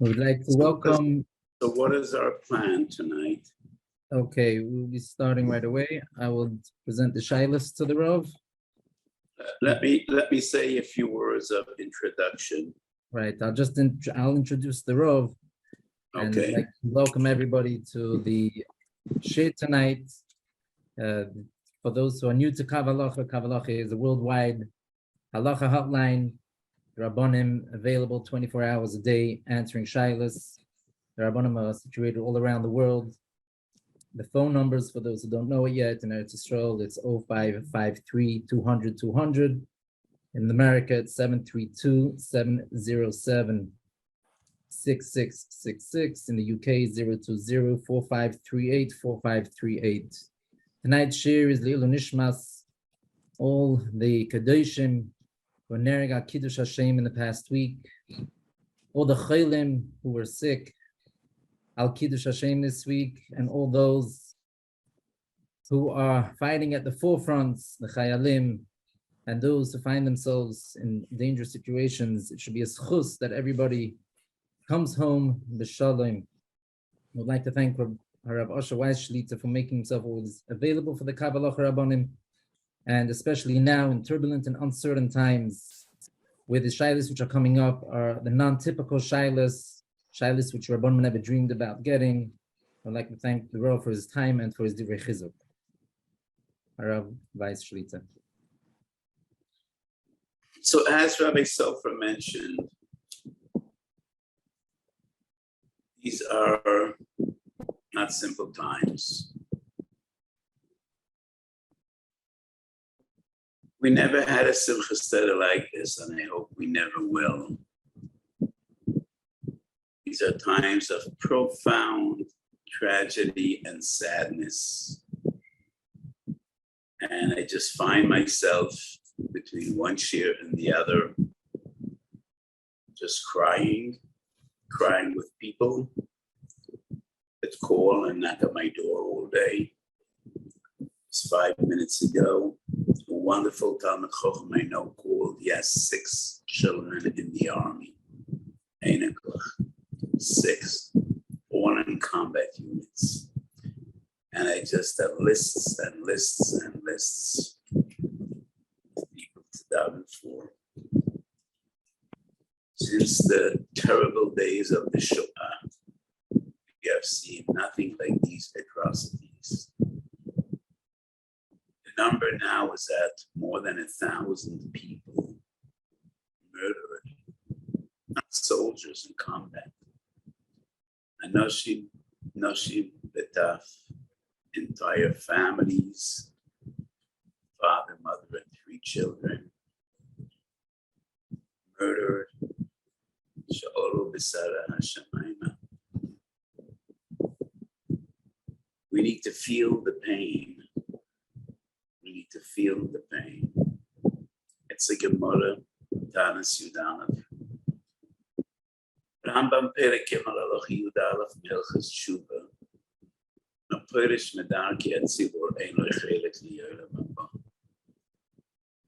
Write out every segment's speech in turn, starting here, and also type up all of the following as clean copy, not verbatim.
We would like to welcome. So what is our plan tonight? Okay, we'll be starting right away. I will present the Shilas to the Rav. Let me say a few words of introduction. Right, I'll introduce the Rav. And Okay. I'd like to welcome everybody to the Shir tonight. For those who are new to Halacha, Halacha is a worldwide Halacha hotline. The Rabbanim available 24 hours a day answering Shilas. The Rabbanim are situated all around the world. The phone numbers, for those who don't know it yet, in Eretz Yisrael, it's 0553-200-200. In America, it's 732-707-6666. In the UK, 020-4538-4538. Tonight's shir is Leilu Nishmas, all the Kadoshim who got Kiddush Hashem in the past week, all the Chaylim who were sick, Al Kiddush Hashem this week, and all those who are fighting at the forefronts, the Chayalim, and those who find themselves in dangerous situations. It should be a schus that everybody comes home b'shalom. We'd like to thank Rav Weiss for making himself always available for the Kabbalah Rabbanim, and especially now in turbulent and uncertain times, where the shilas which are coming up are the non-typical shilas which Rabbanim never dreamed about getting. I'd like to thank the Rav for his time and for his divrei chizuk. Rav Weiss Shlita. So as Rabbi Sofer mentioned, these are not simple times. We never had a Simcha Seder like this, and I hope we never will. These are times of profound tragedy and sadness. And I just find myself between one shir and the other, just crying with people that call and knock at my door all day. Just 5 minutes ago, a wonderful Talmud Chacham I know called. He has 6 children in the army. 6, all in combat units. And I just have lists and lists and lists of people to daven for. Since the terrible days of the Shoah, we have seen nothing like these atrocities. The number now is at more than 1,000 people murdered, not soldiers in combat. Anoshim, Betaf, entire families, father, mother, and 3 children, murdered. Sha'olu b'sara hashamayma. We need to feel the pain. We need to feel the pain. It's a Gemara, Tanas Yudanav. Rambam Perek Yemalach Yudalaf Melchus Shuba. No Perish Medarki and Sibor Eino Chelik Liyola Mamba.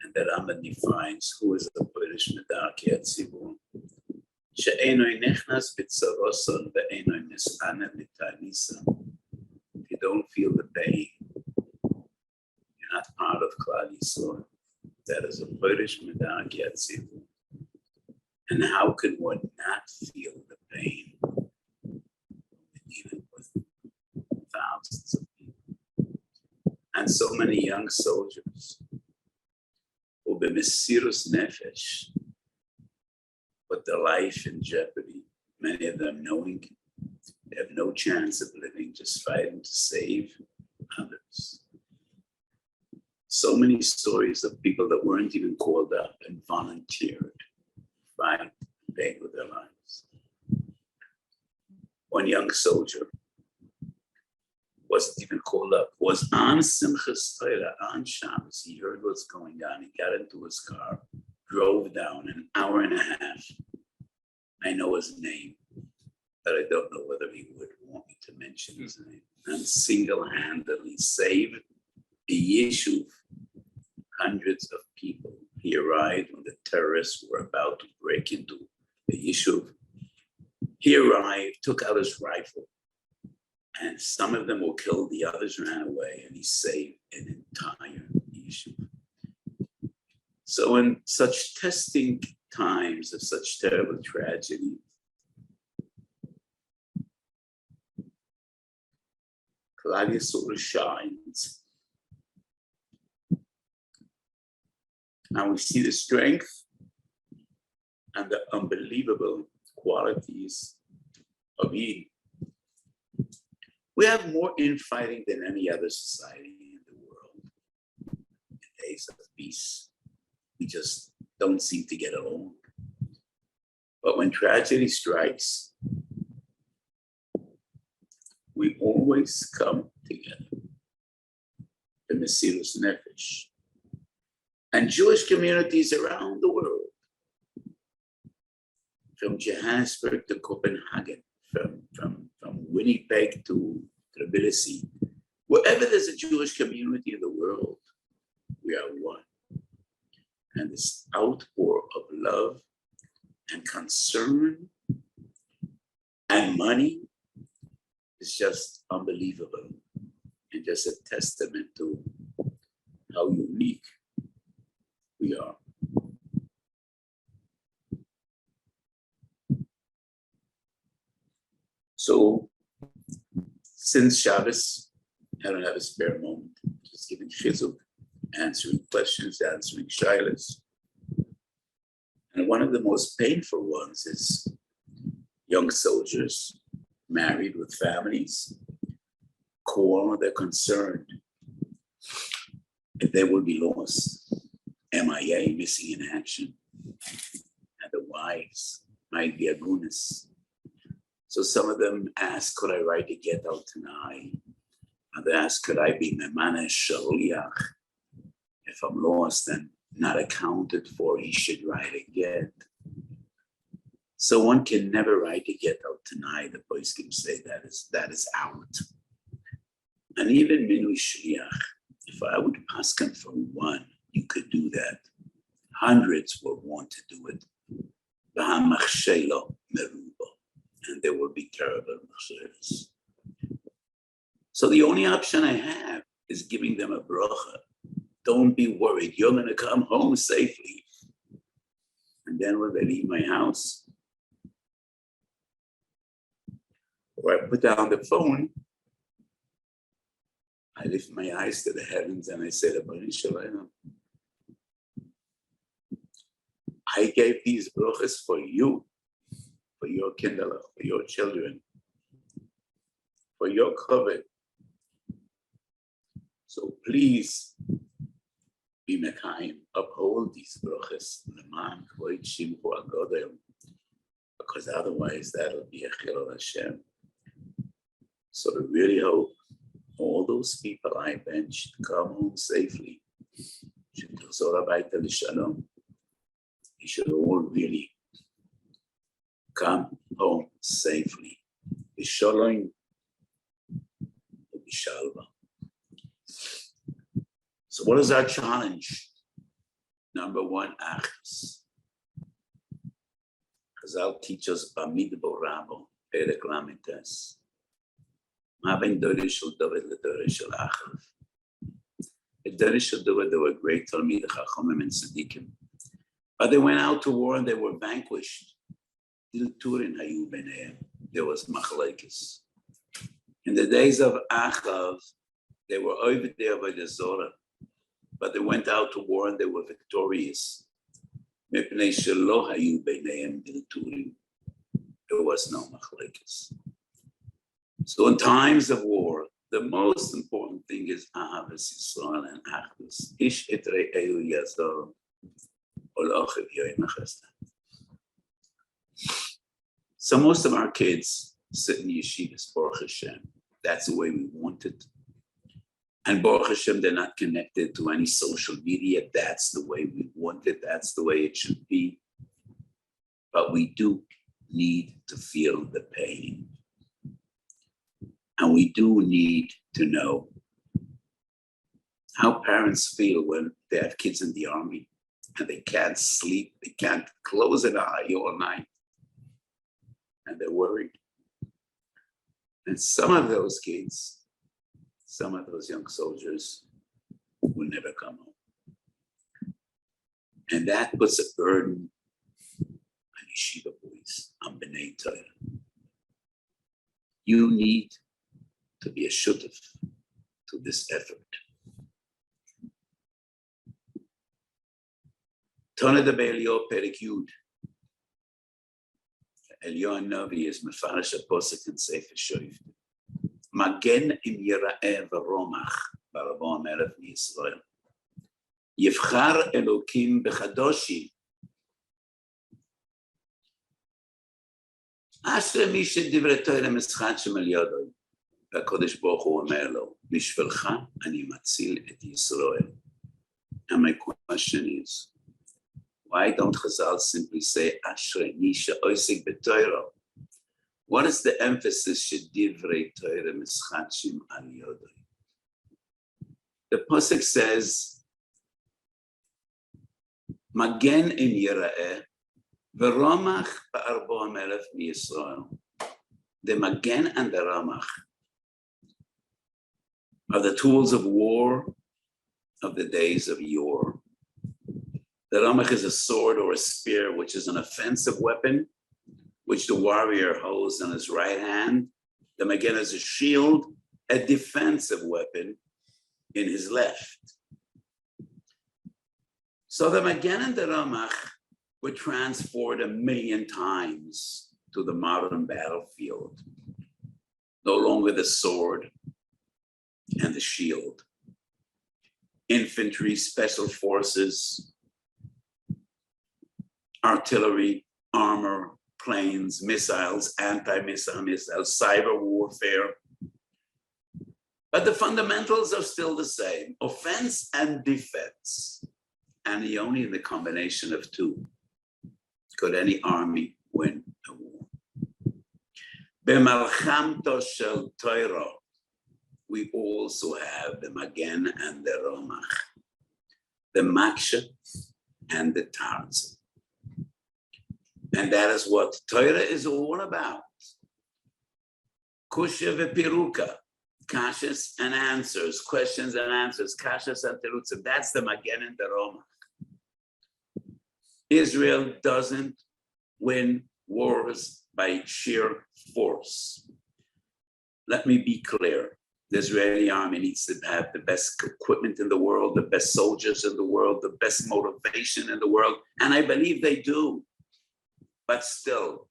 And the Rambam defines who is the Perish Medarki and Sibor. She'eino Nechnas Bitzaroson ve'eino Nis'ana Mitanisa. If you don't feel the pain, you're not part of Klal Yisrael. That is a Perish Medarki and Sibor. And how can one not feel the pain dealing with thousands of people? And so many young soldiers who be mesirus nefesh, put their life in jeopardy, many of them knowing they have no chance of living, just fighting to save others. So many stories of people that weren't even called up and volunteered. Fight, beg with their lives. One young soldier wasn't even called up, was on Simchas Torah, on Shabbos. He heard what's going on. He got into his car, drove down an hour and a half. I know his name, but I don't know whether he would want me to mention his name. And single-handedly saved a yishuv, hundreds of people. He arrived when the terrorists were about to break into the yishuv. He arrived, took out his rifle, and some of them were killed, the others ran away, and he saved an entire yeshiva. So in such testing times of such terrible tragedy, Klal Yisrael shines. And we see the strength and the unbelievable qualities of Eden. We have more infighting than any other society in the world. In days of peace, we just don't seem to get along. But when tragedy strikes, we always come together. The Mesirus Nefesh. And Jewish communities around the world, from Johannesburg to Copenhagen, from Winnipeg to Tbilisi, wherever there's a Jewish community in the world, we are one. And this outpour of love and concern and money is just unbelievable, and just a testament to how unique we are. So, since Shabbos, I don't have a spare moment, just giving chizuk, answering questions, answering shilas. And one of the most painful ones is young soldiers married with families call, they're concerned if they will be lost, MIA, missing in action, and the wives might be agunas. So some of them ask, could I write a get out tonight? And they ask, could I be memane shaliach? If I'm lost and not accounted for, he should write a get. So one can never write a get out tonight. The boys can say that is out. And even minui shliach, if I would ask him for one, you could do that. Hundreds will want to do it. And there will be terrible machsheres. So the only option I have is giving them a bracha. Don't be worried, you're gonna come home safely. And then when they leave my house, or I put down the phone, I lift my eyes to the heavens and I say, I gave these brachas for you, for your kindle, for your children, for your covet. So please be mekayim, uphold these brachas, because otherwise that'll be a chilul Hashem. So I really hope all those people I benched come home safely. You should all really come home safely. B'shalom, b'shalva. So what is our challenge? Number one, achos. Chazal teach us b'mid borabo, perek lamites. Ma'ben dori shel David le'dori shel Achav. The dori shel David, they were great Talmidei Chachamim and Tzaddikim, but they went out to war and they were vanquished. There was machlekes. In the days of Achav, they were over there by the Zorah, but they went out to war and they were victorious. There was no machlekes. So in times of war, the most important thing is Ahavas Yisrael and Achdus. Ish etrei elu yazor, olachiv yoyim achesna. So most of our kids sit in yeshivas, Baruch Hashem. That's the way we want it. And Baruch Hashem, they're not connected to any social media. That's the way we want it. That's the way it should be. But we do need to feel the pain. And we do need to know how parents feel when they have kids in the army and they can't sleep, they can't close an eye all night. And they're worried. And some of those kids, some of those young soldiers will never come home. And that puts a burden on yeshiva boys, on B'nai Torah. You need to be a shutef to this effort. Tana de Be'elio Perek Yud. Elio Navi is mefarish a posek in Sefer Shoif. Magen im Yira'eh v'romach barabo HaMelech Yisrael. Yivchar Elokim b'chadoshi. Asher mi shedivrei Torah mischadshim al yodoi. והקודש ברוך הוא אומר לו, בשבילך אני מציל את ישראל. And my question is, why don't Chazal simply say, Ashrei mi she'osek b'Torah? What is the emphasis, shedivrei Torah mischadshim al yodoi? The pasuk says, Magen im Yira'eh, v'romach ba'arbo HaMelech miYisrael. The Magen and the Ramach are the tools of war of the days of yore. The Ramach is a sword or a spear, which is an offensive weapon, which the warrior holds in his right hand. The Magen is a shield, a defensive weapon in his left. So the Magen and the Ramach were transported 1,000,000 times to the modern battlefield. No longer the sword and the shield. Infantry, special forces, artillery, armor, planes, missiles, anti-missile missiles, cyber warfare. But the fundamentals are still the same, offense and defense. And only in the combination of two could any army win a war. B'malchamto shel Torah, we also have the Magen and the Romach, the Maksha and the Tarz. And that is what Torah is all about. Kushya v'piruka, kashas and answers, questions and answers, kashas and terutzim. That's the Magen and the Romach. Israel doesn't win wars by sheer force. Let me be clear. The Israeli army needs to have the best equipment in the world, the best soldiers in the world, the best motivation in the world, and I believe they do. But still,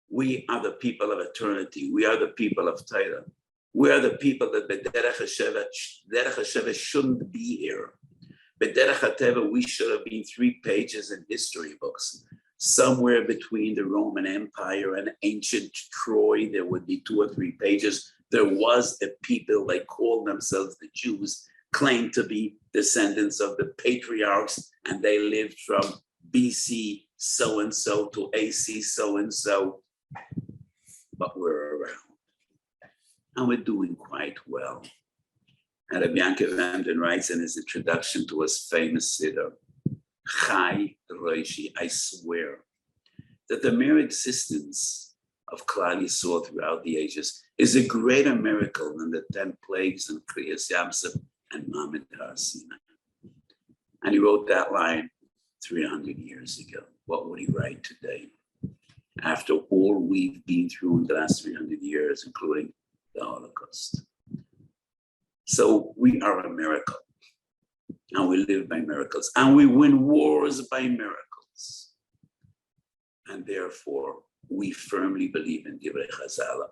we are the people of eternity. We are the people of Torah. We are the people that B'derech HaSheva shouldn't be here. B'derech HaTeva, we should have been 3 pages in history books. Somewhere between the Roman Empire and ancient Troy, there would be 2 or 3 pages. There was a people, they called themselves the Jews, claimed to be descendants of the patriarchs, and they lived from BC so-and-so to AC so-and-so. But we're around, and we're doing quite well. And Rabbi Yankov Vanden writes in his introduction to his famous siddur, Chai Roishi, I swear that the mere existence of Klal Yisrael throughout the ages is a greater miracle than the 10 plagues and Kriyas Yamsuf and Mamad Har Sinai. And he wrote that line 300 years ago. What would he write today? After all we've been through in the last 300 years, including the Holocaust. So we are a miracle. And we live by miracles. And we win wars by miracles. And therefore, we firmly believe in Divrei Chazal.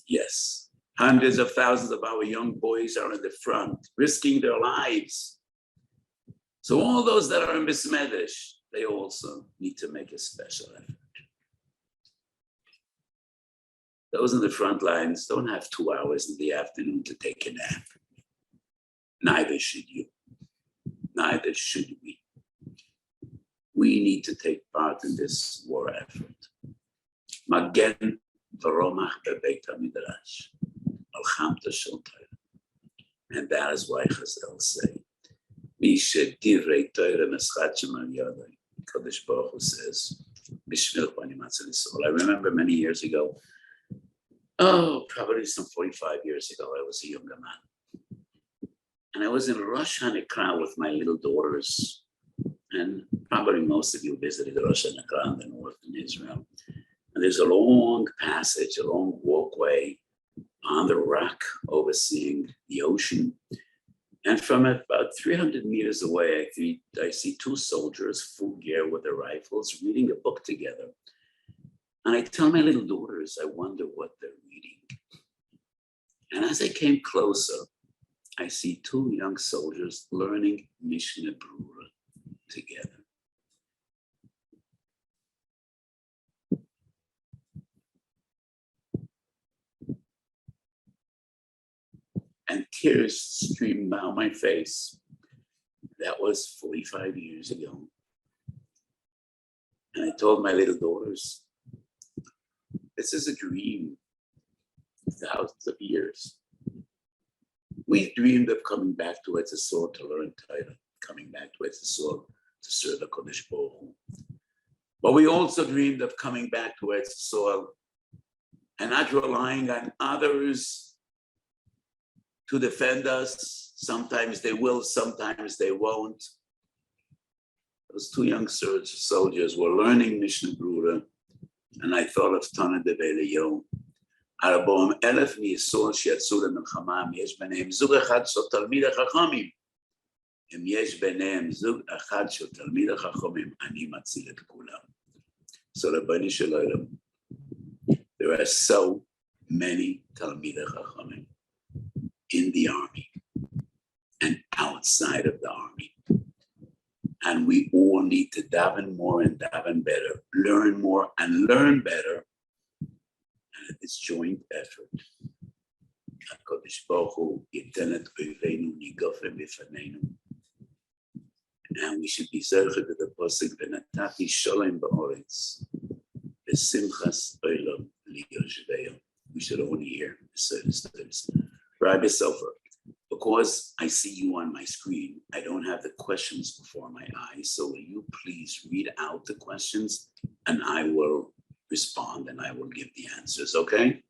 Yes, hundreds of thousands of our young boys are in the front, risking their lives. So all those that are in Bismedish, they also need to make a special effort. Those in the front lines don't have 2 hours in the afternoon to take a nap. Neither should you. Neither should we. We need to take part in this war effort. Magen v'romach bebeit HaMidrash, al chamta shel Torah. And that is why Chazal say, Mishe Divrei Torah Meschatchem Al Yadai. Kadosh Baruch Hu says, Bishmil Pani Matzah Yisrael. I remember many years ago, probably some 45 years ago, I was a younger man. And I was in Rosh Hanekra with my little daughters. And probably most of you visited Rosh Hanekra in the north in Israel. And there's a long passage, a long walkway on the rock overseeing the ocean. And from about 300 meters away, I see two soldiers, full gear with their rifles, reading a book together. And I tell my little daughters, I wonder what they're reading. And as I came closer, I see two young soldiers learning Mishnah Brura together. And tears streamed down my face. That was 45 years ago. And I told my little daughters, this is a dream of thousands of years. We dreamed of coming back to Eretz Yisrael to learn Torah, coming back to Eretz Yisrael to serve the Kodesh Baruch Hu. But we also dreamed of coming back to Eretz Yisrael and not relying on others to defend us. Sometimes they will, sometimes they won't. Those two young soldiers were learning Mishnah Brura, and I thought of Tana de Belial. Arboam elef mi'yisrael shiatzu lemilchama, yesh b'neihem zug echad shel talmidei chachamim. Im yesh b'neihem zug echad shel talmidei chachamim, ani matzil et kulam. So Rabbani Shalom, there are so many talmidei chachamim in the army and outside of the army. And we all need to daven more and daven better, learn more and learn better. And it's joint effort. HaKadosh Baruch Hu yiten et oiveinu nigafem b'faneinu. And we should be zeichet to the pasuk v'natati shalom ba'oretz v'simchas olam li yoshveim. We should only hear this. Rabbi Sofer, because I see you on my screen, I don't have the questions before my eyes. So will you please read out the questions and I will respond and I will give the answers, okay?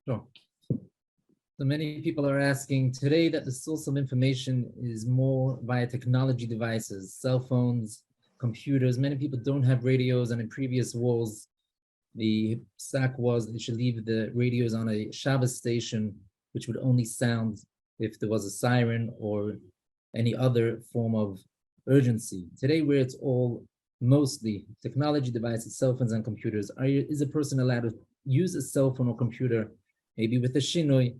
Sure. So many people are asking today that the source of information is more via technology devices, cell phones, computers. Many people don't have radios, and in previous wars, the sack was they should leave the radios on a Shabbos station, which would only sound if there was a siren or any other form of urgency. Today, where it's all mostly technology devices, cell phones and computers, is a person allowed to use a cell phone or computer, maybe with a shinoi,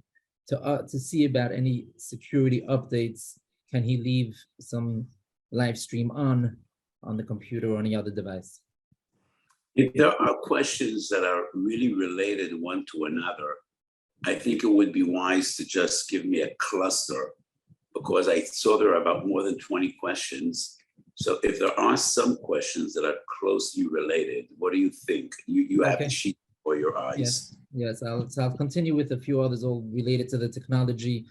to see about any security updates? Can he leave some live stream on the computer or any other device? If there are questions that are really related one to another, I think it would be wise to just give me a cluster, because I saw there are about more than 20 questions. So if there are some questions that are closely related, what do you think? You have a sheet for your eyes. Yes. I'll continue with a few others all related to the technology.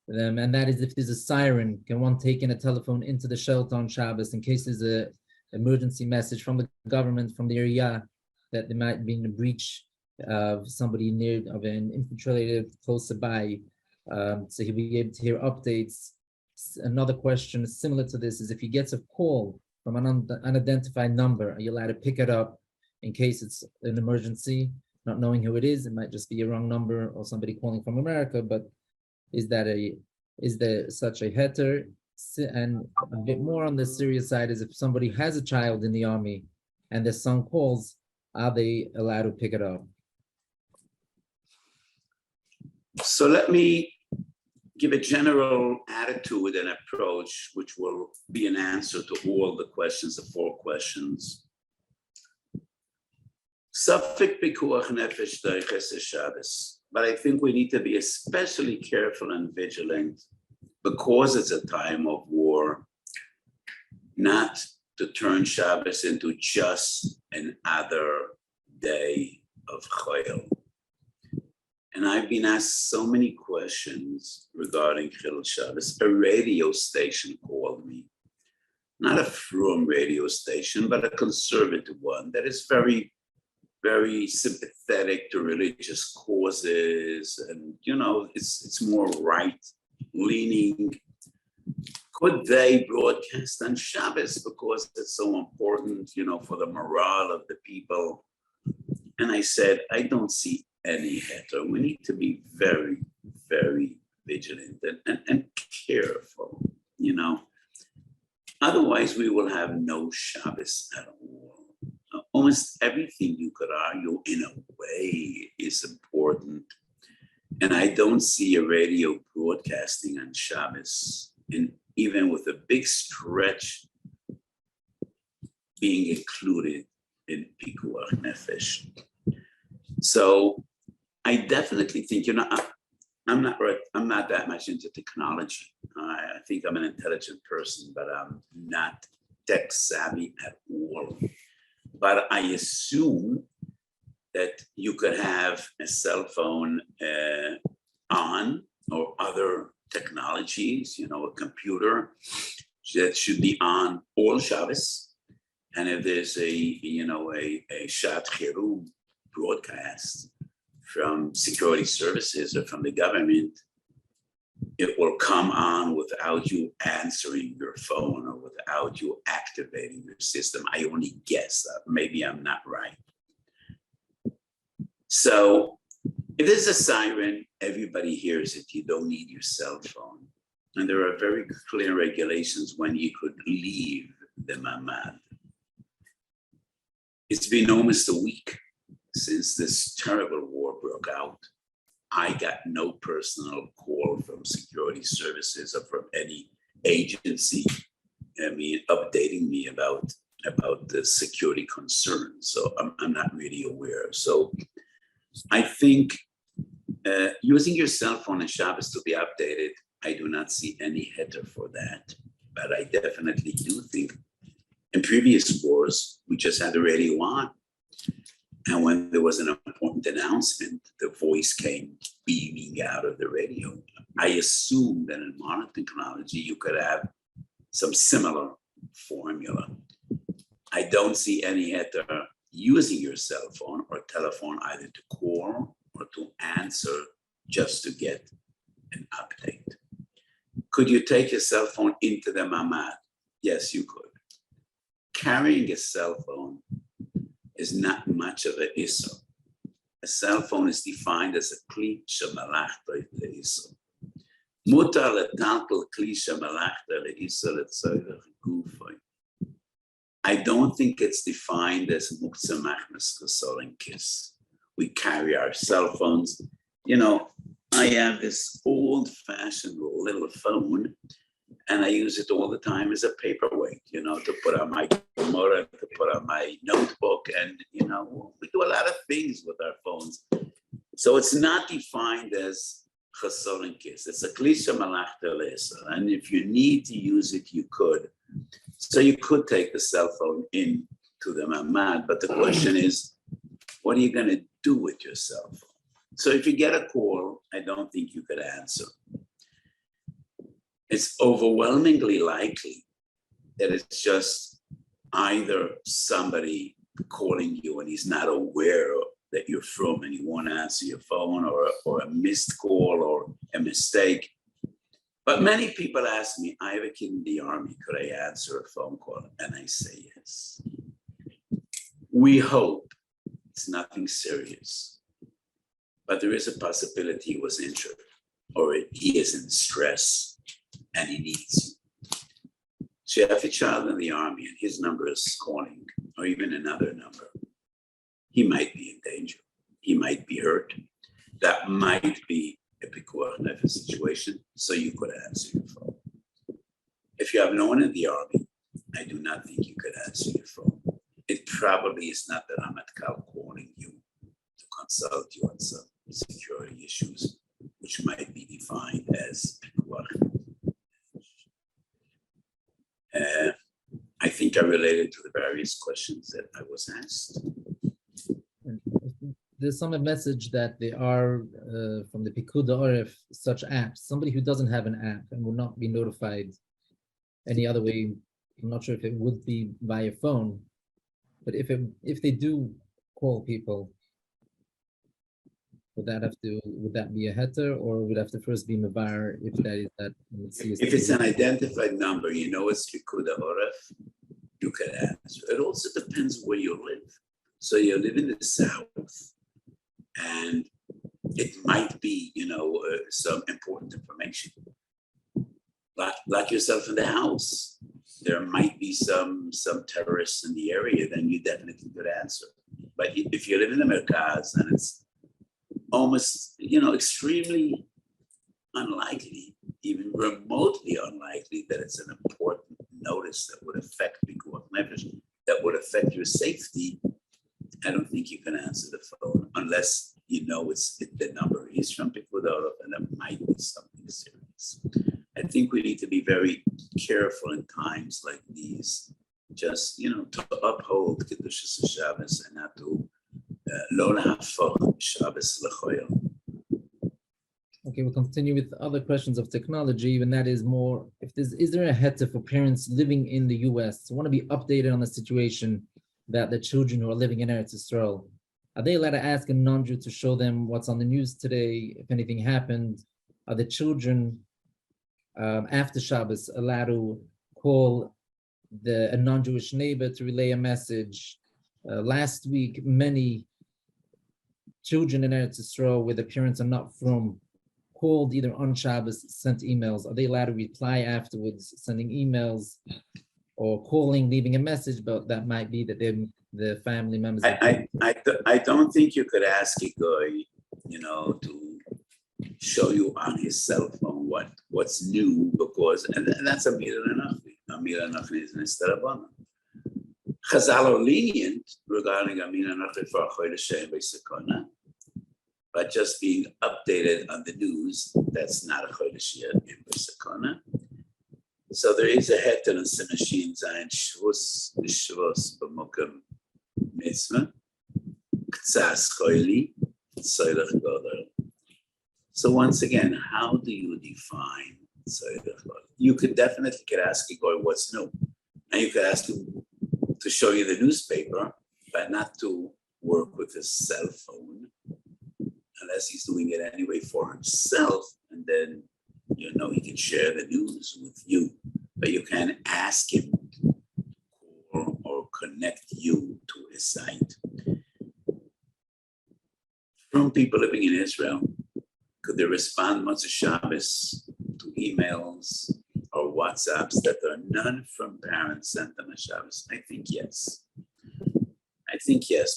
And that is, if there's a siren, can one take in a telephone into the shelter on Shabbos in case there's a emergency message from the government, from the area, that there might be a breach of somebody near of an infiltrated closer by, so he'll be able to hear updates. Another question similar to this is, if he gets a call from an unidentified number, are you allowed to pick it up in case it's an emergency, not knowing who it is? It might just be a wrong number or somebody calling from America, but is there such a heter? And a bit more on the serious side is, if somebody has a child in the army and their son calls, are they allowed to pick it up? So let me give a general attitude and approach, which will be an answer to all the questions, the 4 questions. Safek pikuach nefesh deiches Shabbos. But I think we need to be especially careful and vigilant, because it's a time of war, not to turn Shabbos into just another day of chayil. And I've been asked so many questions regarding Chilul Shabbos. A radio station called me not a from radio station, but a conservative one that is very, very sympathetic to religious causes, and it's more right-leaning. Could they broadcast on Shabbos because it's so important, for the morale of the people? And I said, I don't see any heter. We need to be very, very vigilant and careful, Otherwise, we will have no Shabbos at all. Almost everything you could argue, in a way, is important. And I don't see a radio broadcasting on Shabbos, and even with a big stretch being included in Pikuach Nefesh. So I definitely think, I'm not that much into technology. I think I'm an intelligent person, but I'm not tech savvy at all. But I assume that you could have a cell phone on, or other technologies, a computer that should be on all Shabbos. And if there's a Shat Chirum broadcast from security services or from the government, it will come on without you answering your phone or without you activating your system. I only guess. Maybe I'm not right. So if there's a siren, everybody hears it. You don't need your cell phone. And there are very clear regulations when you could leave the mamad. It's been almost a week since this terrible war broke out. I got no personal call from security services or from any agency, updating me about the security concerns. So I'm not really aware. So I think using your cell phone on Shabbos to be updated, I do not see any heter for that. But I definitely do think in previous wars, we just had the radio on. And when there was an important announcement, the voice came beaming out of the radio. I assume that in modern technology, you could have some similar formula. I don't see any heter using your cell phone or telephone either to call or to answer just to get an update. Could you take your cell phone into the mamad? Yes, you could. Carrying a cell phone is not much of an issue. A cell phone is defined as a kli shemalachta le'issur. Mutar letaltel kli shemalachta le'issur le'tzorech gufay. I don't think it's defined as muktzeh machmas kasol and kiss. We carry our cell phones. I have this old-fashioned little phone, and I use it all the time as a paperweight, to put on my Gemara, to put on my notebook, and, we do a lot of things with our phones. So it's not defined as chasor and kiss. It's a klisha malachta le'issur, and if you need to use it, you could. So you could take the cell phone into the mamad, but the question is, what are you going to do with your cell phone? So if you get a call, I don't think you could answer. It's overwhelmingly likely that it's just either somebody calling you and he's not aware that you're from and you want to answer your phone, or a missed call or a mistake. But many people ask me, I have a kid in the army, could I answer a phone call? And I say yes. We hope it's nothing serious, but there is a possibility he was injured or he is in stress and he needs you. So you have a child in the army and his number is calling, or even another number. He might be in danger. He might be hurt. That might be a pikuach nefesh situation, so you could answer your phone. If you have no one in the army, I do not think you could answer your phone. It probably is not the Ramatkal calling you to consult you on some security issues, which might be defined as pikuach. I think I related to the various questions that I was asked. There's some message that they are from the Pikud Oref, such apps. Somebody who doesn't have an app and will not be notified any other way I'm not sure if it would be via phone, but if they do call people, would that be a heter, or would have to first be mavar if that is that? Let's see, If it's an identified number, it's Pikuda Oref, you can answer. It also depends where you live. So you live in the south, and it might be, some important information. Like yourself in the house, there might be some terrorists in the area, then you definitely could answer. But if you live in the Merkaz, and it's almost, extremely unlikely, even remotely unlikely, that it's an important notice that would affect Pikuach Nefesh, that would affect your safety, I don't think you can answer the phone unless the number is from Pikuach Oref, and it might be something serious. I think we need to be very careful in times like these, just, to uphold Kedushas Shabbos and not to lo lahafach Shabbos lechoyel. Okay, we'll continue with other questions of technology, and that is more, is there a heter for parents living in the US who want to be updated on the situation that the children who are living in Eretz Yisrael, are they allowed to ask a non-Jew to show them what's on the news today, if anything happened? Are the children after Shabbos allowed to call a non-Jewish neighbor to relay a message? Last week, many children in Eretz Yisrael where the parents are not from called either on Shabbos, sent emails. Are they allowed to reply afterwards, sending emails or calling, leaving a message? But that might be that the family members. I don't think you could ask a guy, to show you on his cell phone what's new, because and that's a Mila Nachni. A Mila Nachni is an Estarabana. Chazal are lenient regarding a Mila Nachni for a Chodesh Beisakona, but just being updated on the news, that's not a Chodesh in Beisakona. So there is a heter in Simashim Zayin Shvus Shvus B'Mokem Mitzvah Ktsas Choyli Tzorech Godel. So once again, how do you define Tzorech Godel? You could definitely ask a guy what's new, and you could ask him to show you the newspaper, but not to work with his cell phone, unless he's doing it anyway for himself, and then he can share the news with you. But you can ask him or connect you to his site. From people living in Israel, could they respond Motzei Shabbos to emails or WhatsApps that are none from parents sent them on Shabbos? I think yes.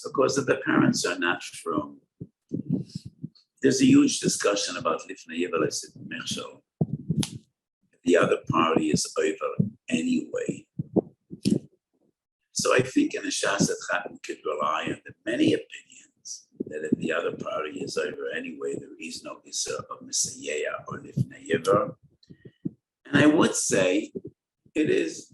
Because if the parents are not from, there's a huge discussion about Lifnei Yeveles and Mershel. The other party is over anyway. So I think in a Shas we could rely on the many opinions that if the other party is over anyway, there is no Isser of Messiah or Lifnei Yever. And I would say it is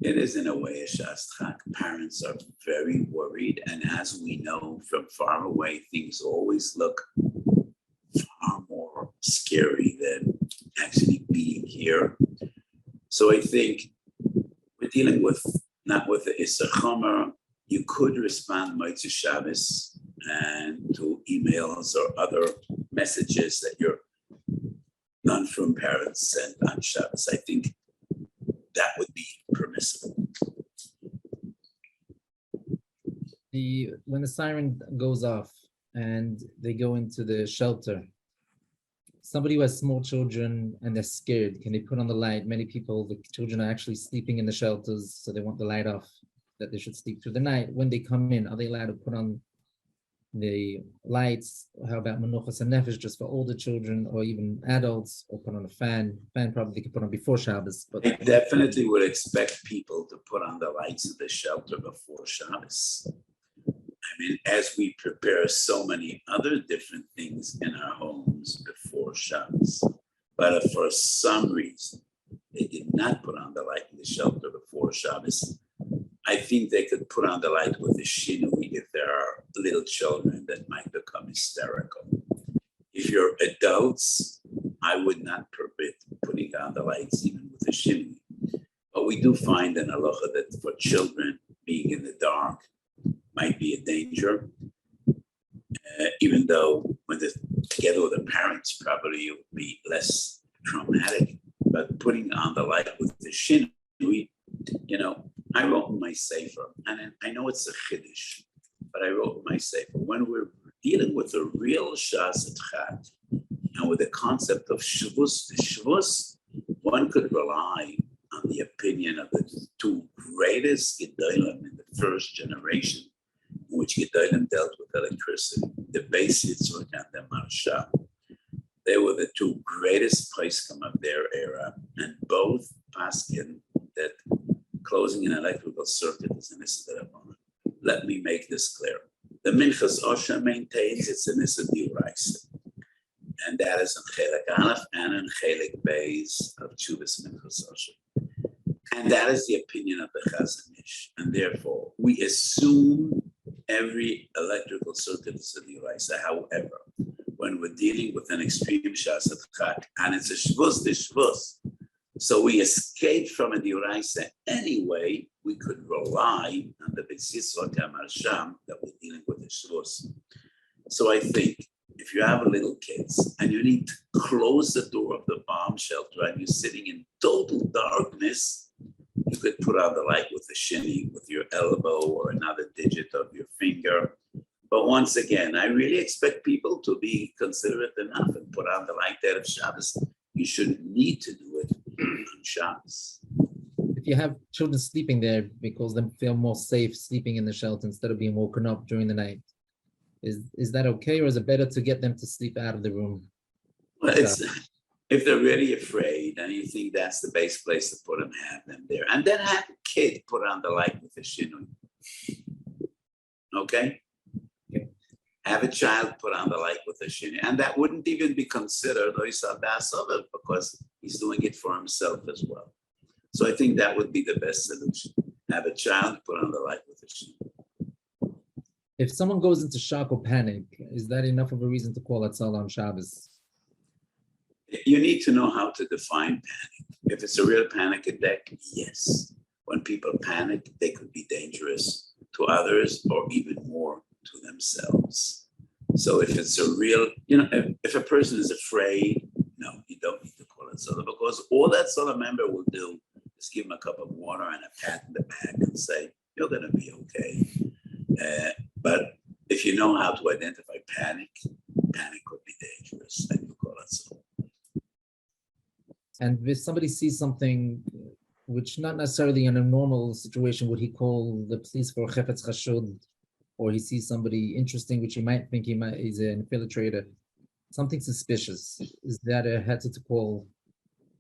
in a way a Shas Parents are very worried, and as we know from far away, things always look far more scary than actually being here. So I think we're dealing with not with the Isser Chomer. You could respond Motzei Shabbos and to emails or other messages that your none from parents sent on Shabbos. I think that would be permissible. When the siren goes off and they go into the shelter, somebody who has small children and they're scared, can they put on the light? Many people, the children are actually sleeping in the shelters, so they want the light off, that they should sleep through the night. When they come in, are they allowed to put on the lights? How about menuchas and nefesh just for older children or even adults, or put on a fan? Fan probably they could put on before Shabbos. But I definitely would expect people to put on the lights of the shelter before Shabbos. I mean, as we prepare so many other different things in our homes before Shabbos, but if for some reason they did not put on the light in the shelter before Shabbos, I think they could put on the light with a shinui if there are little children that might become hysterical. If you're adults, I would not permit putting on the lights even with a shinui. But But we do find in halacha that for children, being in the dark might be a danger, even though when they're together with their parents, probably it would be less traumatic. But putting on the light with the shin, I wrote in my sefer, and I know it's a chiddush, but I wrote in my sefer, when we're dealing with a real shas et chat, and with the concept of Shabbos, the Shabbos, one could rely on the opinion of the two greatest Gedolim in the first generation, in which Gedolim dealt with electricity, the Weiss and the Marsha. They were the two greatest poskim of their era, and both paskin that closing an electrical circuit is an issa d'rabbanan. Let me make this clear. The Minchas Osha maintains it's an issa d'oraisa, and that is in Chelik Aleph and in Chelik Beis of Tshuvas Minchas Osha. And that is the opinion of the Chazon Ish. And therefore, we assume every electrical circuit is a d'oraisa. However, when we're dealing with an extreme shas et chat, and it's a shvus, the shvus, so we escape from a d'oraisa anyway, we could rely on the B'tzisot HaMarsham that we're dealing with the shvus. So I think if you have little kids and you need to close the door of the bomb shelter and you're sitting in total darkness, you could put on the light with the shinny, with your elbow or another digit of your finger. But once again, I really expect people to be considerate enough and put on the light there of Shabbos. You shouldn't need to do it on Shabbos. If you have children sleeping there because they feel more safe sleeping in the shelter instead of being woken up during the night, is that okay, or is it better to get them to sleep out of the room? Well, if they're really afraid and you think that's the best place to put them, have them there. And then have a kid put on the light with a shinui. Okay? Have a child put on the light with a shinui. And that wouldn't even be considered because he's doing it for himself as well. So I think that would be the best solution. Have a child put on the light with a shinui. If someone goes into shock or panic, is that enough of a reason to call Hatzalah on Shabbos? You need to know how to define panic. If it's a real panic attack, yes. When people panic, they could be dangerous to others or even more to themselves. So if it's a real, if a person is afraid, no, you don't need to call it Hatzalah, because all that Hatzalah member will do is give him a cup of water and a pat in the back and say, you're going to be okay. But if you know how to identify panic could be dangerous, and you call it Hatzalah. And if somebody sees something which not necessarily in a normal situation would he call the police for chefetz chashud, or he sees somebody interesting which he might think he's an infiltrator, something suspicious, is that a heter to call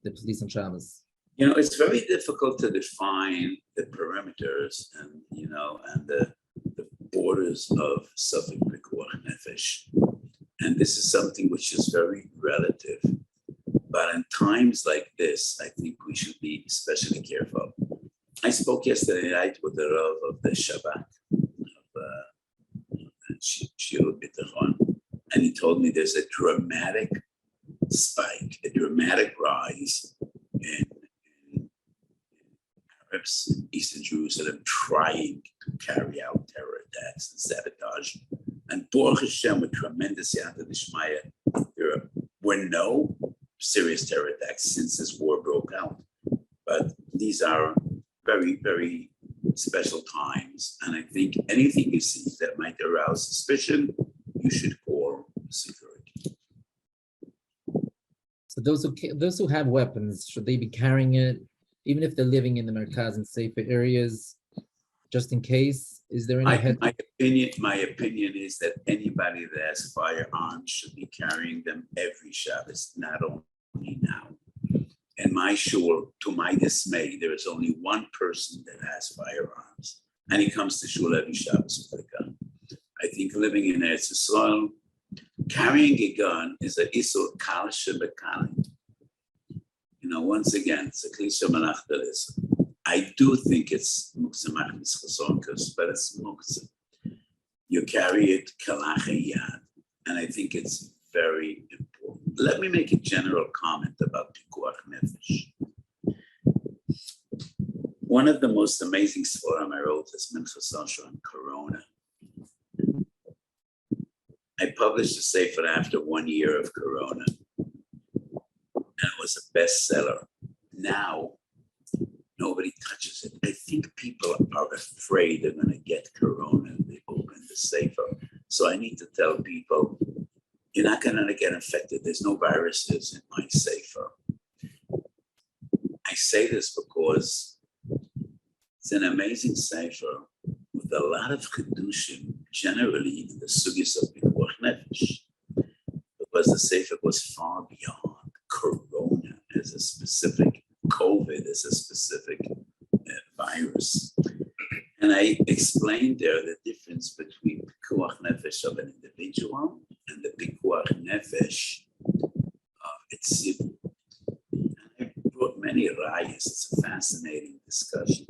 the police on Shabbos? It's very difficult to define the perimeters and the borders of Safek Pikuach Nefesh. And this is something which is very relative. But in times like this, I think we should be especially careful. I spoke yesterday night with the Rav of the Shabbat, of Shirut Bitachon, and he told me there's a dramatic spike, a dramatic rise in Arabs in Eastern Jerusalem trying to carry out terror attacks and sabotage. And Baruch Hashem, with tremendous Yad D'Shmaya, there were no serious terror attacks since this war broke out. But these are very, very special times. And I think anything you see that might arouse suspicion, you should call security. So those who have weapons, should they be carrying it, even if they're living in the Merkaz and safer areas, just in case? Is there any my opinion is that anybody that has firearms should be carrying them every Shabbos, not only now. In my shul, to my dismay, there is only one person that has firearms, and he comes to shul every Shabbos with a gun. I think living in Eretz Yisrael, carrying a gun is a isur kal shebekal. Once again, it's a klisha malachtalis. I do think it's muktzah machnis but it's muktzah. You carry it kalach yad, and I think it's very important. Let me make a general comment about pikuach nefesh. One of the most amazing svarim I wrote is Minchas Osher on Corona. I published a sefer after 1 year of Corona, and it was a bestseller. Now, nobody touches it. I think people are afraid they're going to get Corona and they open the sefer. So I need to tell people, you're not going to get infected. There's no viruses in my sefer. I say this because it's an amazing sefer with a lot of chedushim, generally in the sugis of pikuach nefesh, because the sefer goes far beyond Corona as a specific COVID, as a specific virus. And I explained there the difference between pikuach nefesh of an individual and the pikuach nefesh of its civil. And I brought many rayas. It's a fascinating discussion.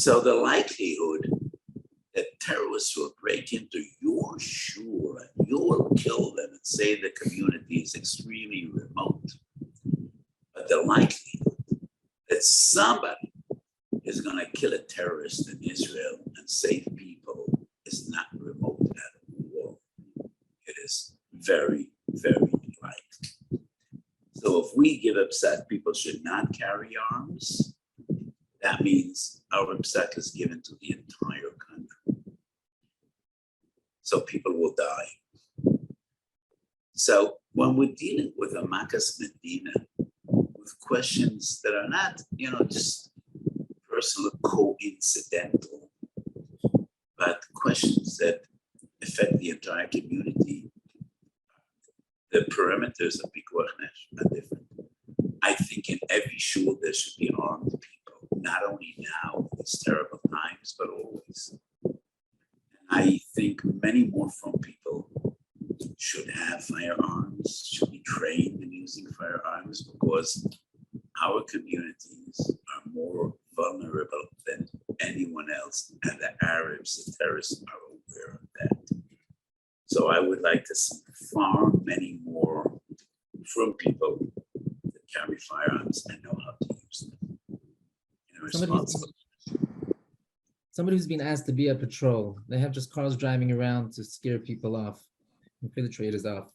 So the likelihood that terrorists will break into your shul and you will kill them and say the community is extremely remote, but the likelihood that somebody is going to kill a terrorist in Israel and save people is not remote at all. It is very, very likely. So if we give up that people should not carry arms, that means our psak is given to the entire country. So people will die. So when we're dealing with a Makas Medina, with questions that are not, just personal coincidental, but questions that affect the entire community, the parameters of pikuach nefesh are different. I think in every shul there should be armed people, not only now in these terrible times, but always. And I think many more from people should have firearms, should be trained in using firearms, because our communities are more vulnerable than anyone else, and the Arabs, the terrorists, are aware of that. So I would like to see far many more from people that carry firearms and know how to use them. Somebody who's been asked to be a patrol, they have just cars driving around to scare people off, infiltrators off.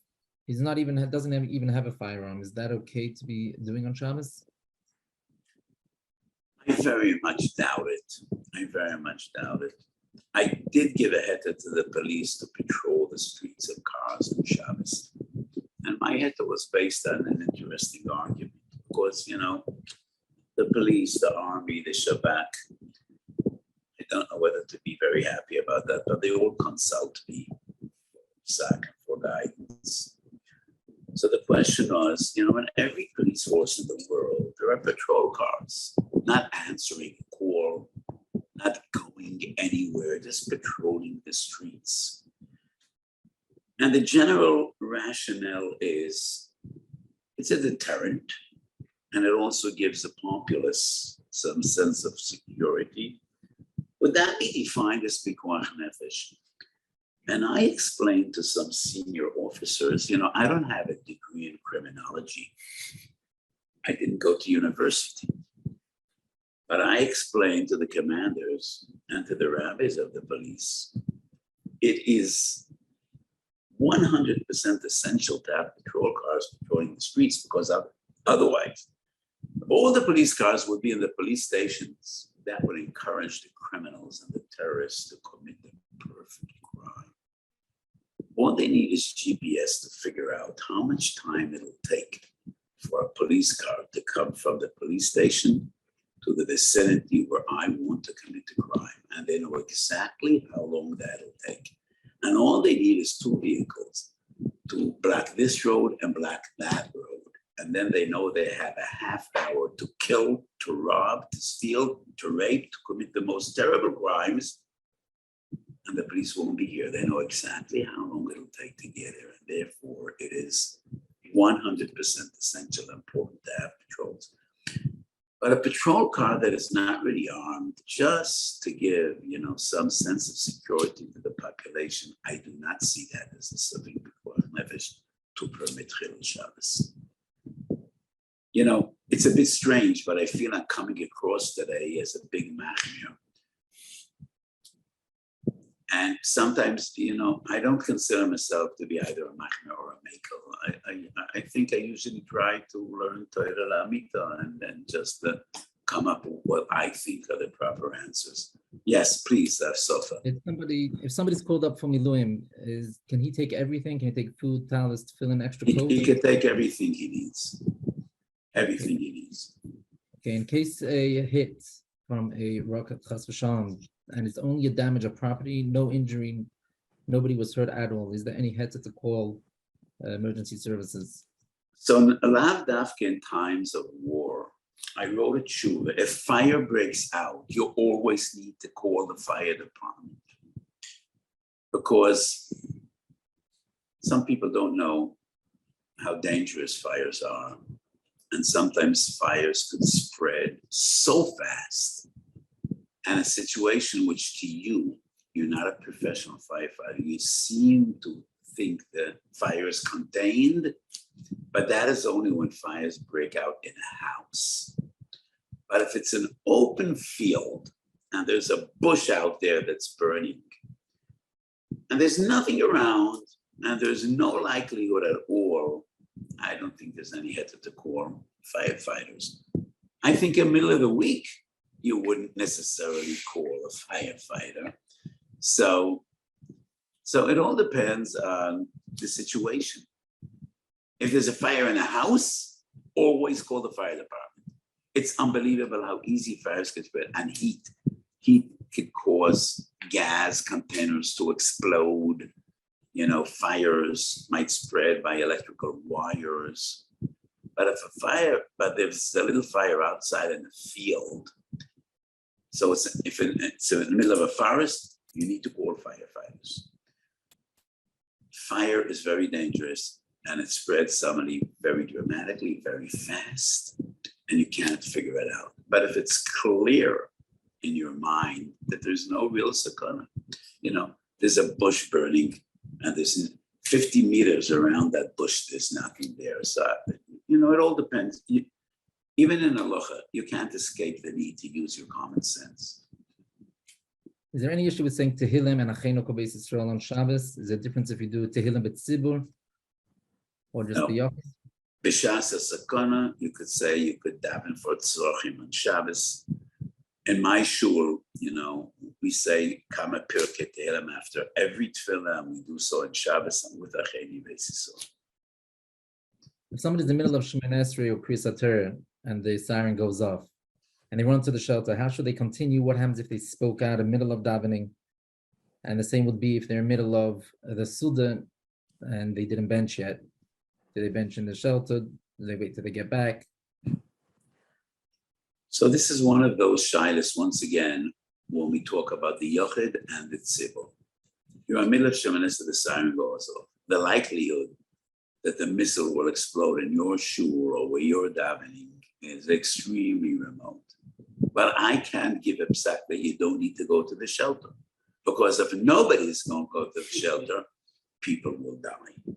He's not even, doesn't even have a firearm. Is that okay to be doing on Shabbos? I very much doubt it. I did give a heter to the police to patrol the streets of cars on Shabbos. And my heter was based on an interesting argument. Because, the police, the army, the Shabak, I don't know whether to be very happy about that, but they all consult me for guidance. So the question was, in every police force in the world, there are patrol cars, not answering a call, not going anywhere, just patrolling the streets. And the general rationale is it's a deterrent, and it also gives the populace some sense of security. Would that be defined as pikuach nefesh? And I explained to some senior officers, I don't have a degree in criminology. I didn't go to university. But I explained to the commanders and to the rabbis of the police, it is 100% essential to have patrol cars patrolling the streets, because otherwise, all the police cars would be in the police stations. That would encourage the criminals and the terrorists to commit the perfect crime. All they need is GPS to figure out how much time it'll take for a police car to come from the police station to the vicinity where I want to commit a crime. And they know exactly how long that'll take. And all they need is two vehicles to block this road and block that road. And then they know they have a half hour to kill, to rob, to steal, to rape, to commit the most terrible crimes. And the police won't be here. They know exactly how long it'll take to get there. And therefore, it is 100% essential and important to have patrols. But a patrol car that is not really armed, just to give, some sense of security to the population, I do not see that as a civic pikuach nefesh to permit Chilul Shabbos. it's a bit strange, but I feel I'm coming across today as a big machmir. And sometimes, I don't consider myself to be either a machmir or a makel. I think I usually try to learn Torah La'amita and then just come up with what I think are the proper answers. Yes, please, Sofa. If somebody's called up for Miluim, can he take everything? Can he take food, talis, fill in extra clothes? He can take everything he needs. Everything he needs. Okay, in case a hit from a rocket chas v'shalom, and it's only a damage of property, no injury, nobody was hurt at all, is there any head to call emergency services? So in Lav Dafka in times of war, I wrote a tshuva. If fire breaks out, you always need to call the fire department, because some people don't know how dangerous fires are. And sometimes fires could spread so fast. And a situation which to you, you're not a professional firefighter, you seem to think that fire is contained, but that is only when fires break out in a house. But if it's an open field and there's a bush out there that's burning, and there's nothing around, and there's no likelihood at all, I don't think there's any head to call firefighters. I think in the middle of the week, you wouldn't necessarily call a firefighter. So it all depends on the situation. If there's a fire in a house, always call the fire department. It's unbelievable how easy fires can spread, and heat. Heat could cause gas containers to explode. Fires might spread by electrical wires. But if there's a little fire outside in the field, so if it's in the middle of a forest, you need to call firefighters. Fire is very dangerous, and it spreads suddenly very dramatically, very fast, and you can't figure it out. But if it's clear in your mind that there's no real sakana, there's a bush burning, and there's 50 meters around that bush, there's nothing there. So, it all depends. Even in Halacha, you can't escape the need to use your common sense. Is there any issue with saying Tehillim and Achenu Kol Beis Yisrael on Shabbos? Is there a difference if you do Tehillim B'tzibur or just the Yachid? B'shas HaSakana, you could daven for Tzorchim on Shabbos. In my shul, we say Kama Pirkei Tehillim after every tefillah, and we do so in Shabbos and with Achenu Beis Yisrael. If somebody's in the middle of Shemoneh Esrei or Kriyas HaTorah and the siren goes off and they run to the shelter, how should they continue? What happens if they spoke out in the middle of davening? And the same would be if they're in the middle of the Suda and they didn't bench yet. Do they bench in the shelter? Do they wait till they get back? So this is one of those shilas, once again, when we talk about the Yochid and the Tzibur. You're in the middle of Shemoneh Esrei, the siren goes off. The likelihood that the missile will explode in your shul or where you're davening is extremely remote. But I can't give a psak that you don't need to go to the shelter. Because if nobody's going to go to the shelter, people will die.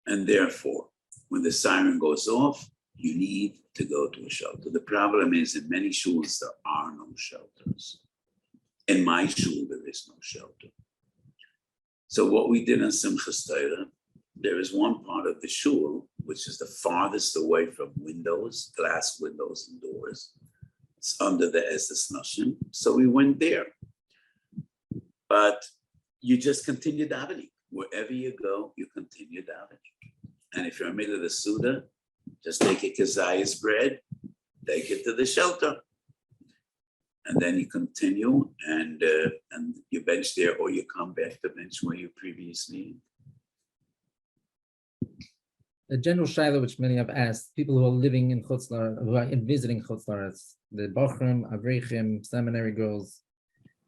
And therefore, when the siren goes off, you need to go to a shelter. The problem is in many shuls, there are no shelters. In my shul, there is no shelter. So what we did in Simchas Torah, there is one part of the shul, which is the farthest away from windows, glass windows and doors. It's under the Ezes Nashim. So we went there. But you just continue davening. Wherever you go, you continue davening. And if you're in the middle of the Suda, just take a kazayas bread, take it to the shelter. And then you continue and you bench there, or you come back to bench where you previously. A general shaila which many have asked, people who are living in Chutz La'aretz, who are visiting Chutz La'aretz, the Bachrim, Avrechim, seminary girls,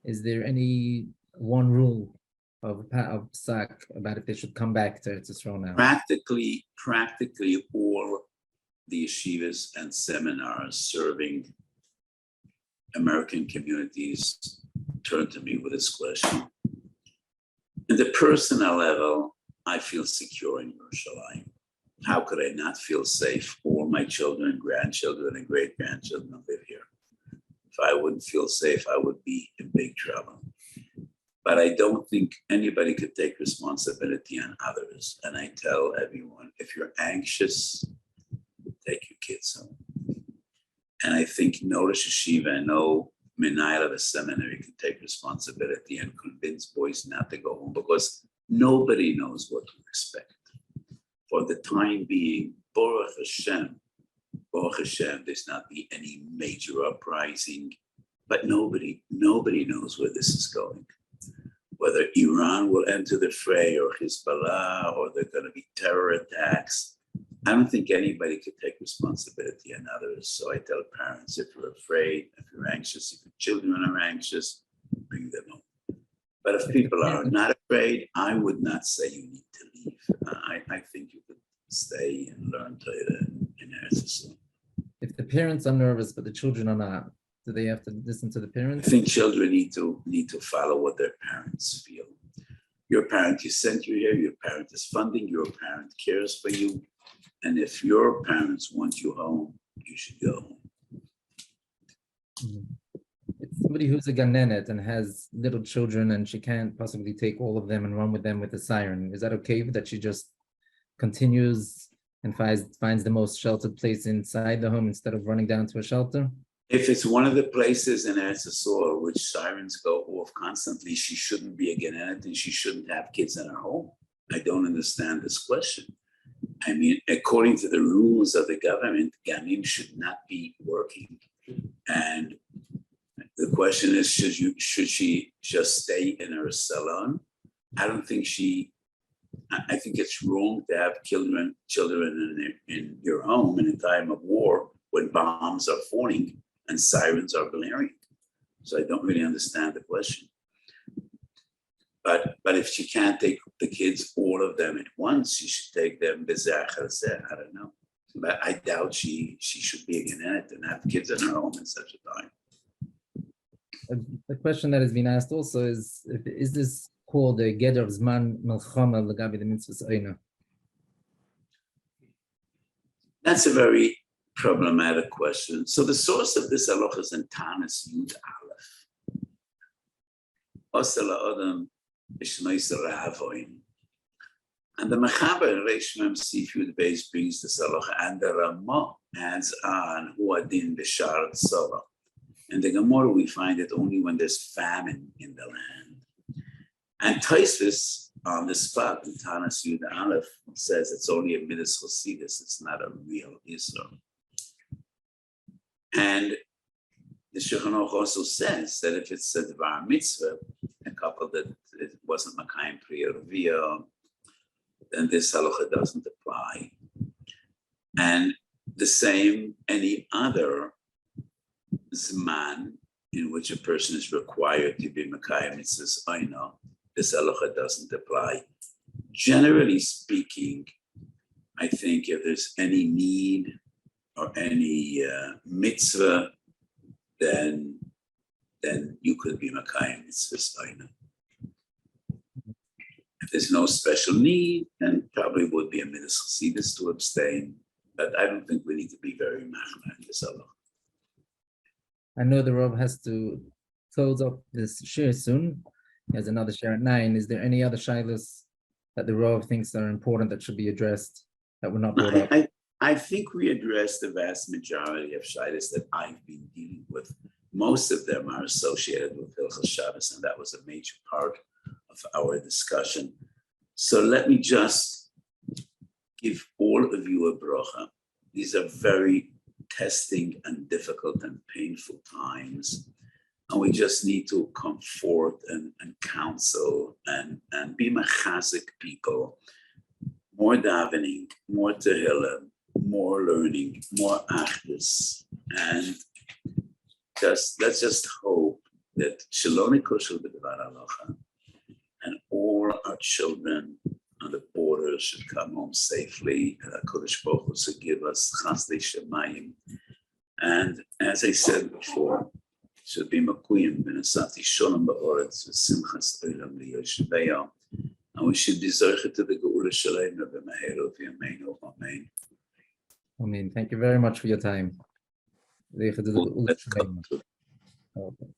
is there any one rule of psak about if they should come back to Eretz Yisrael now? Practically all the yeshivas and seminars serving American communities turn to me with this question. In the personal level, I feel secure in Yerushalayim. How could I not feel safe? All my children and grandchildren and great-grandchildren live here. If I wouldn't feel safe, I would be in big trouble. But I don't think anybody could take responsibility on others. And I tell everyone, if you're anxious, take your kids home. And I think no Rosh Yeshiva and no Menayel of a seminary can take responsibility and convince boys not to go home, because nobody knows what to expect. For the time being, Baruch Hashem, there's not be any major uprising, but nobody knows where this is going. Whether Iran will enter the fray or Hezbollah, or there are going to be terror attacks, I don't think anybody could take responsibility on others. So I tell parents, if you're afraid, if you're anxious, if your children are anxious, bring them home. But if people are not afraid, I would not say you need to leave. I think you could stay and learn Torah in Eretz Yisrael. If the parents are nervous, but the children are not, do they have to listen to the parents? I think children need to follow what their parents feel. Your parent sent you here, your parent is funding, your parent cares for you. And if your parents want you home, you should go home. If somebody who's a ganenet and has little children and she can't possibly take all of them and run with them with a siren, is that okay that she just continues and finds the most sheltered place inside the home instead of running down to a shelter? If it's one of the places in Eretz Yisrael which sirens go off constantly, she shouldn't be a ganenet and she shouldn't have kids in her home. I don't understand this question. I mean, according to the rules of the government, ganim should not be working. And the question is, should she just stay in her salon? I don't think I think it's wrong to have children in your home in a time of war when bombs are falling and sirens are blaring. So I don't really understand the question. But if she can't take the kids, all of them at once, she should take them bezeh. I don't know. But I doubt she should be a ganenet and have kids in her home in such a time. The question that has been asked also is this called the Geder of Zman Melchama L'gabi the Mitzvahs Oina? That's a very problematic question. So the source of this halacha is in Tanis Yud Aleph. Osela Adam Ishmael Ravoin. And the Mechaber in Reish Mem Sif Yud Beis brings this halacha, and the Ramah adds on Hu Adin B'Shar Tzava. In the Gemara, we find it only when there's famine in the land. And Tosfos on the spot in Tanis Yud Aleph says it's only a midas chosidus, it's not a real Isra. And the Shulchan Aruch also says that if it's a Dvar Mitzvah, a couple that it wasn't Makayim Priya Revia, then this halacha doesn't apply. And the same, any other Zman in which a person is required to be Makayim Mitzvahs Oina, this halacha doesn't apply. Generally speaking, I think if there's any need or any mitzvah, then you could be Makayim Mitzvahs Oina. If there's no special need, then probably would be a midas chosidus to abstain. But I don't think we need to be very machmir in this halacha. I know the Rav has to close up this share soon. He has another share at 9. Is there any other shilas that the Rav thinks are important that should be addressed that were not brought up? I think we addressed the vast majority of shilas that I've been dealing with. Most of them are associated with Hilchos Shabbos, and that was a major part of our discussion. So let me just give all of you a bracha. These are very testing and difficult and painful times. And we just need to comfort and counsel and be machazik people. More davening, more tehillah, more learning, more achdus. And let's just hope that Shalom Koshel B'Dvar Halacha and all our children on the border should come home safely, and HaKadosh Baruch Hu should give us Chasdei Shemayim. And as I said before, should be Makuyim B'Nasati Sholem Ba'oretz V'Simchas Olam Liyoshveya, and we should be Zocher to the Geula Shalem B'Meheru V'Yameinu Amen. I mean, thank you very much for your time. Let's come to Okay.